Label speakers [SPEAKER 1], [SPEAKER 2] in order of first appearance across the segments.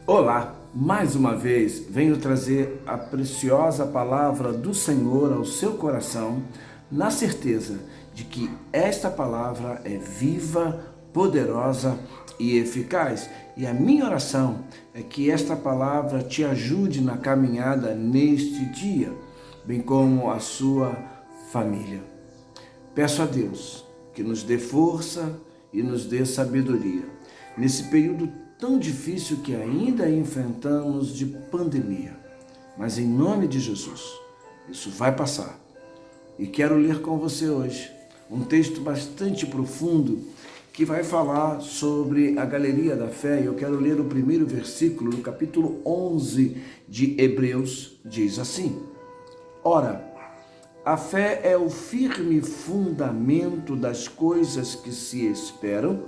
[SPEAKER 1] Olá, mais uma vez venho trazer a preciosa palavra do Senhor ao seu coração, na certeza de que esta palavra é viva, poderosa e eficaz. E a minha oração é que esta palavra te ajude na caminhada neste dia, bem como a sua família. Peço a Deus que nos dê força e nos dê sabedoria nesse período tão difícil que ainda enfrentamos de pandemia. Mas em nome de Jesus, isso vai passar. E quero ler com você hoje um texto bastante profundo que vai falar sobre a galeria da fé. Eu quero ler o primeiro versículo do capítulo 11 de Hebreus, diz assim: Ora, a fé é o firme fundamento das coisas que se esperam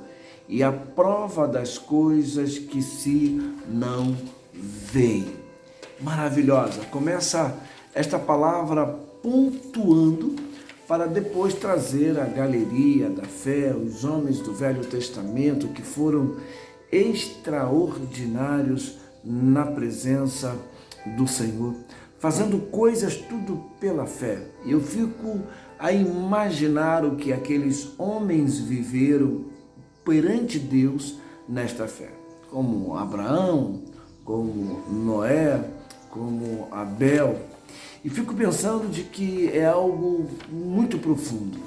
[SPEAKER 1] e a prova das coisas que se não veem. Maravilhosa. Começa esta palavra pontuando para depois trazer a galeria da fé, os homens do Velho Testamento que foram extraordinários na presença do Senhor, fazendo coisas tudo pela fé. E eu fico a imaginar o que aqueles homens viveram perante Deus nesta fé, como Abraão, como Noé, como Abel. E fico pensando de que é algo muito profundo,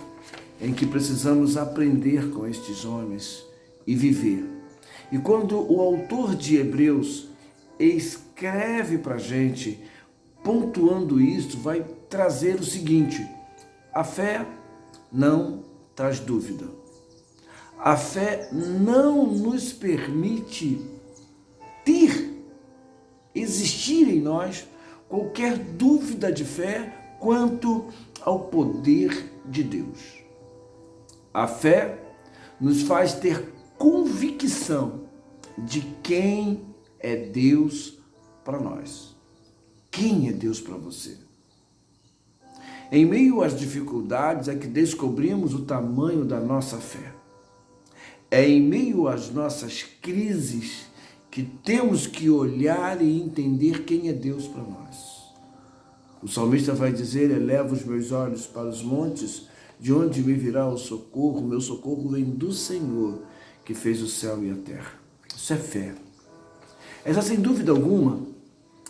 [SPEAKER 1] em que precisamos aprender com estes homens e viver. E quando o autor de Hebreus escreve para a gente, pontuando isto, vai trazer o seguinte: a fé não traz dúvida. A fé não nos permite existir em nós qualquer dúvida de fé quanto ao poder de Deus. A fé nos faz ter convicção de quem é Deus para nós. Quem é Deus para você? Em meio às dificuldades é que descobrimos o tamanho da nossa fé. É em meio às nossas crises que temos que olhar e entender quem é Deus para nós. O salmista vai dizer: eleva os meus olhos para os montes, de onde me virá o socorro? Meu socorro vem do Senhor, que fez o céu e a terra. Isso é fé. Essa, sem dúvida alguma,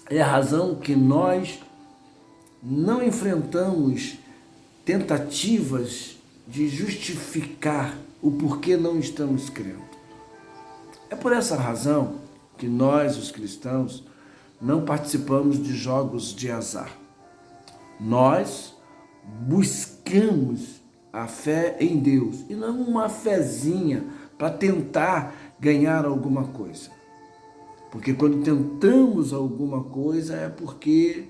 [SPEAKER 1] é a razão que nós não enfrentamos tentativas de justificar o porquê não estamos crendo. É por essa razão que nós, os cristãos, não participamos de jogos de azar. Nós buscamos a fé em Deus e não uma fezinha para tentar ganhar alguma coisa. Porque quando tentamos alguma coisa é porque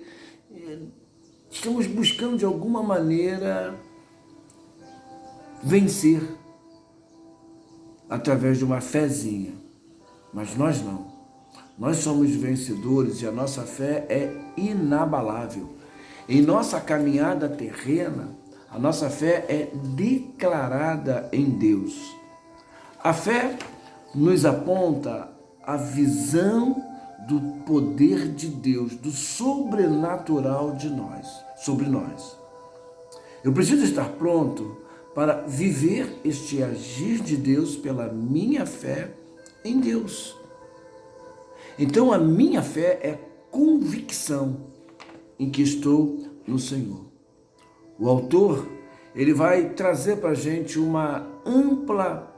[SPEAKER 1] estamos buscando de alguma maneira vencer através de uma fezinha. Mas nós não. Nós somos vencedores e a nossa fé é inabalável. Em nossa caminhada terrena, a nossa fé é declarada em Deus. A fé nos aponta a visão do poder de Deus, do sobrenatural de nós, sobre nós. Eu preciso estar pronto para viver este agir de Deus pela minha fé em Deus. Então a minha fé é convicção em que estou no Senhor. O autor, ele vai trazer para a gente uma ampla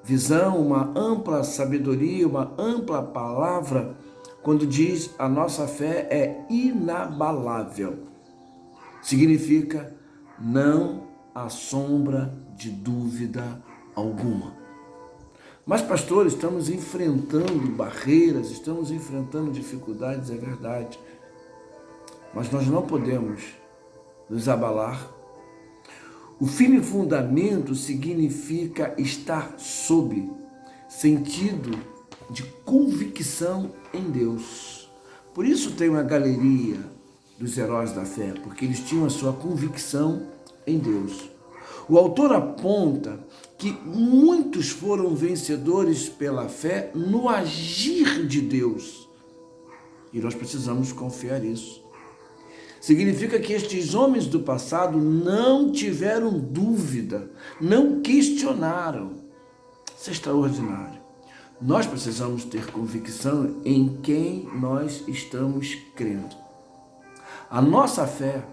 [SPEAKER 1] visão, uma ampla sabedoria, uma ampla palavra, quando diz a nossa fé é inabalável. Significa não há sombra de dúvida alguma. Mas, pastor, estamos enfrentando barreiras, estamos enfrentando dificuldades, é verdade. Mas nós não podemos nos abalar. O firme fundamento significa estar sob sentido de convicção em Deus. Por isso tem uma galeria dos heróis da fé, porque eles tinham a sua convicção em Deus. O autor aponta que muitos foram vencedores pela fé no agir de Deus. E nós precisamos confiar nisso. Significa que estes homens do passado não tiveram dúvida, não questionaram. Isso é extraordinário. Nós precisamos ter convicção em quem nós estamos crendo. A nossa fé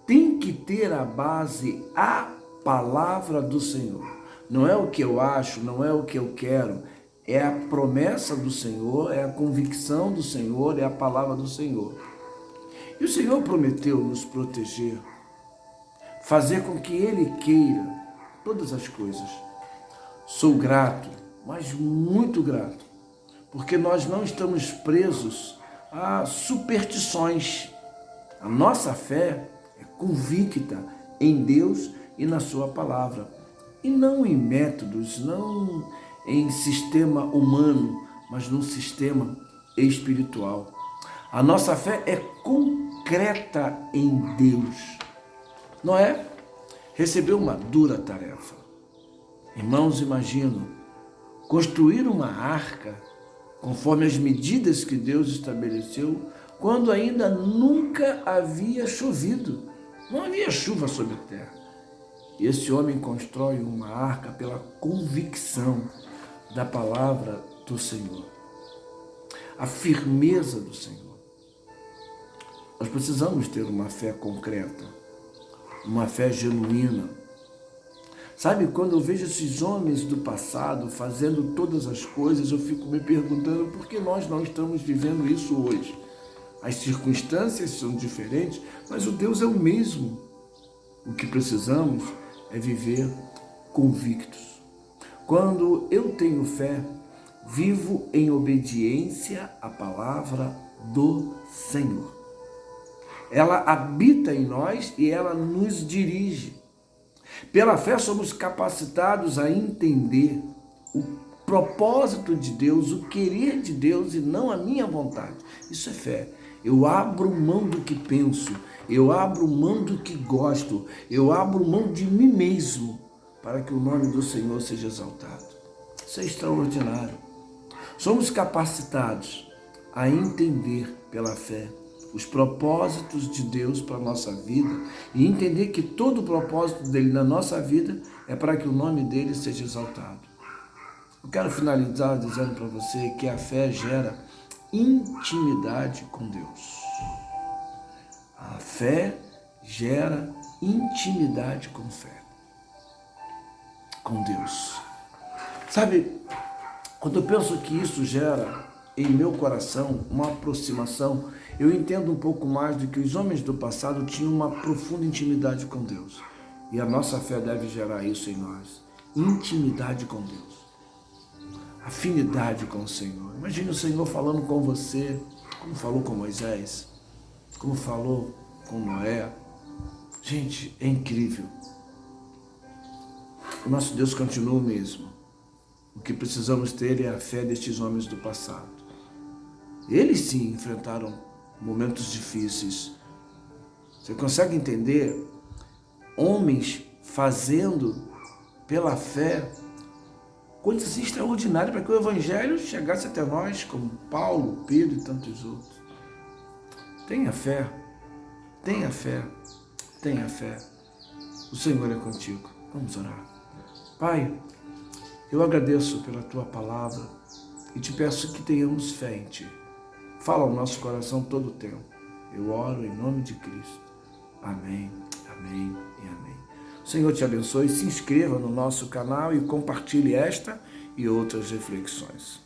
[SPEAKER 1] tem que ter a base a palavra do Senhor. Não é o que eu acho, não é o que eu quero, é a promessa do Senhor, é a convicção do Senhor, é a palavra do Senhor. E o Senhor prometeu nos proteger, fazer com que Ele queira todas as coisas. Sou grato, mas muito grato, porque nós não estamos presos a superstições. A nossa fé é convicta em Deus e na sua palavra, e não em métodos, não em sistema humano, mas num sistema espiritual. A nossa fé é concreta em Deus. Noé recebeu uma dura tarefa. Irmãos, imaginam construir uma arca conforme as medidas que Deus estabeleceu, quando ainda nunca havia chovido. Não havia chuva sobre a terra. E esse homem constrói uma arca pela convicção da palavra do Senhor. A firmeza do Senhor. Nós precisamos ter uma fé concreta, uma fé genuína. Sabe, quando eu vejo esses homens do passado fazendo todas as coisas, eu fico me perguntando por que nós não estamos vivendo isso hoje. As circunstâncias são diferentes, mas o Deus é o mesmo. O que precisamos é viver convictos. Quando eu tenho fé, vivo em obediência à palavra do Senhor. Ela habita em nós e ela nos dirige. Pela fé somos capacitados a entender o propósito de Deus, o querer de Deus e não a minha vontade. Isso é fé. Eu abro mão do que penso, eu abro mão do que gosto, eu abro mão de mim mesmo para que o nome do Senhor seja exaltado. Isso é extraordinário. Somos capacitados a entender pela fé os propósitos de Deus para a nossa vida e entender que todo o propósito dele na nossa vida é para que o nome dele seja exaltado. Eu quero finalizar dizendo para você que a fé gera intimidade com Deus. A fé gera intimidade com fé, com Deus. Sabe, quando eu penso que isso gera em meu coração uma aproximação, eu entendo um pouco mais do que os homens do passado tinham uma profunda intimidade com Deus. E a nossa fé deve gerar isso em nós. Intimidade com Deus. Afinidade com o Senhor. Imagine o Senhor falando com você, como falou com Moisés, como falou com Noé. Gente, é incrível. O nosso Deus continua o mesmo. O que precisamos ter é a fé destes homens do passado. Eles sim enfrentaram momentos difíceis. Você consegue entender? Homens fazendo pela fé coisas extraordinárias para que o Evangelho chegasse até nós, como Paulo, Pedro e tantos outros. Tenha fé, tenha fé, tenha fé. O Senhor é contigo. Vamos orar. Pai, eu agradeço pela Tua palavra e te peço que tenhamos fé em Ti. Fala ao nosso coração todo o tempo. Eu oro em nome de Cristo. Amém, amém e amém. O Senhor te abençoe. Se inscreva no nosso canal e compartilhe esta e outras reflexões.